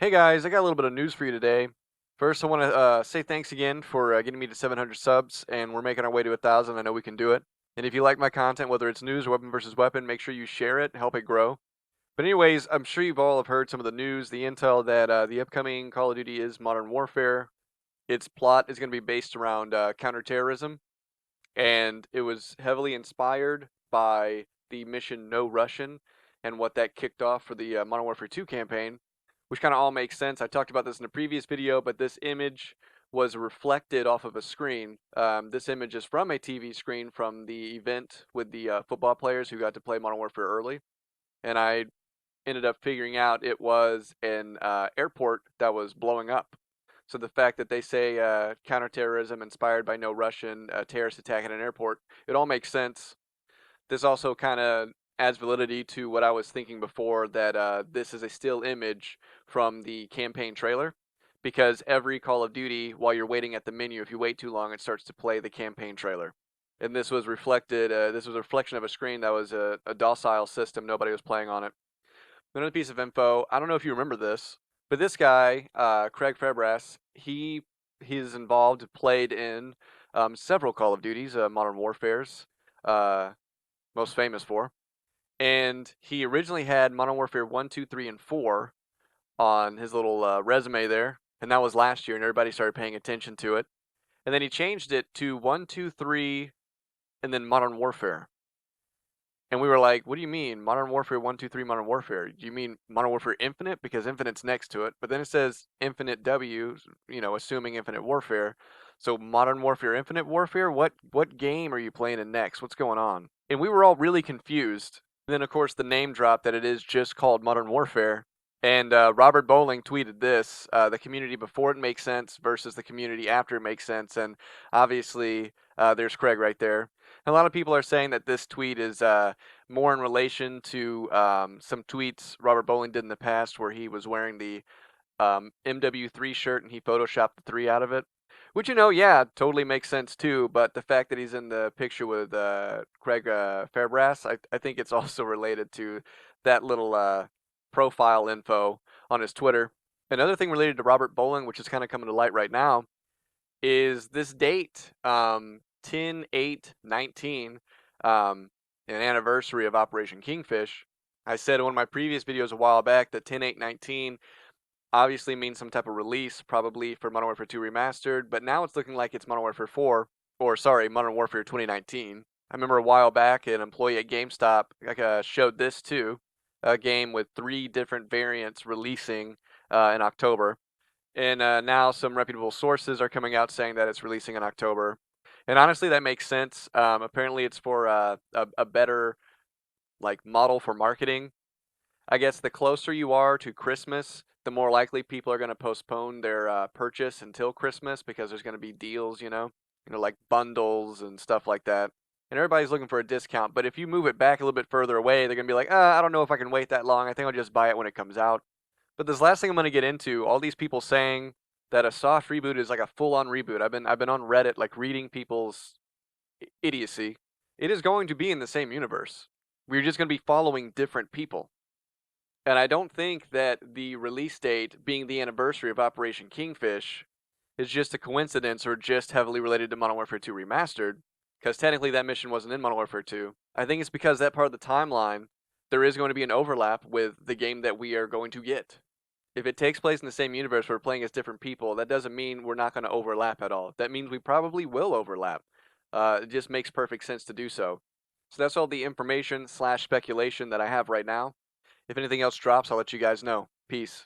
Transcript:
Hey guys, I got a little bit of news for you today. First, I want to say thanks again for getting me to 700 subs, and we're making our way to 1,000. I know we can do it. And if you like my content, whether it's news or weapon versus weapon, make sure you share it, help it grow. But anyways, I'm sure you've all have heard some of the news, the intel that the upcoming Call of Duty is Modern Warfare. Its plot is going to be based around counterterrorism, and it was heavily inspired by the mission No Russian and what that kicked off for the Modern Warfare 2 campaign, which kind of all makes sense. I talked about this in a previous video, but this image was reflected off of a screen. This image is from a TV screen from the event with the football players who got to play Modern Warfare early, and I ended up figuring out it was an airport that was blowing up. So the fact that they say counterterrorism inspired by no Russian terrorist attack at an airport, it all makes sense. This also kind of adds validity to what I was thinking before that this is a still image from the campaign trailer. Because every Call of Duty, while you're waiting at the menu, if you wait too long, it starts to play the campaign trailer. And this was reflected. This was a reflection of a screen that was a docile system. Nobody was playing on it. Another piece of info. I don't know if you remember this, but this guy, Craig Fabras, he's involved, played in several Call of Duties, Modern Warfare's, uh, most famous for, and he originally had Modern Warfare 1, 2, 3, and 4 on his little resume there, and that was last year, and everybody started paying attention to it. And then he changed it to 1, 2, 3, and then Modern Warfare. And we were like, what do you mean? Modern Warfare 1, 2, 3, Modern Warfare? Do you mean Modern Warfare Infinite? Because Infinite's next to it. But then it says Infinite W, assuming Infinite Warfare. So Modern Warfare, Infinite Warfare? What game are you playing in next? What's going on? And we were all really confused. And then, of course, the name dropped that it is just called Modern Warfare. And Robert Bowling tweeted this: the community before it makes sense versus the community after it makes sense. And obviously, there's Craig right there. A lot of people are saying that this tweet is more in relation to some tweets Robert Bowling did in the past where he was wearing the MW3 shirt and he photoshopped the 3 out of it. Which, yeah, totally makes sense too. But the fact that he's in the picture with Craig Fairbrass, I think it's also related to that little profile info on his Twitter. Another thing related to Robert Bowling, which is kind of coming to light right now, is this date, 10/8/19, an anniversary of Operation Kingfish. I said in one of my previous videos a while back that 10/8/19 obviously means some type of release, probably for Modern Warfare 2 Remastered, but now it's looking like it's Modern Warfare 4, or sorry, Modern Warfare 2019. I remember a while back an employee at GameStop showed this too, a game with 3 different variants releasing in October. And now some reputable sources are coming out saying that it's releasing in October. And honestly, that makes sense. Apparently, it's for a better like model for marketing. I guess the closer you are to Christmas, the more likely people are going to postpone their purchase until Christmas because there's going to be deals, like bundles and stuff like that. And everybody's looking for a discount. But if you move it back a little bit further away, they're going to be like, I don't know if I can wait that long. I think I'll just buy it when it comes out. But this last thing I'm going to get into, all these people saying that a soft reboot is like a full-on reboot. I've been on Reddit like reading people's idiocy. It is going to be in the same universe. We're just going to be following different people. And I don't think that the release date being the anniversary of Operation Kingfish is just a coincidence or just heavily related to Modern Warfare 2 Remastered, because technically that mission wasn't in Modern Warfare 2. I think it's because that part of the timeline, there is going to be an overlap with the game that we are going to get. If it takes place in the same universe, we're playing as different people, that doesn't mean we're not going to overlap at all. That means we probably will overlap. It just makes perfect sense to do so. So that's all the information slash speculation that I have right now. If anything else drops, I'll let you guys know. Peace.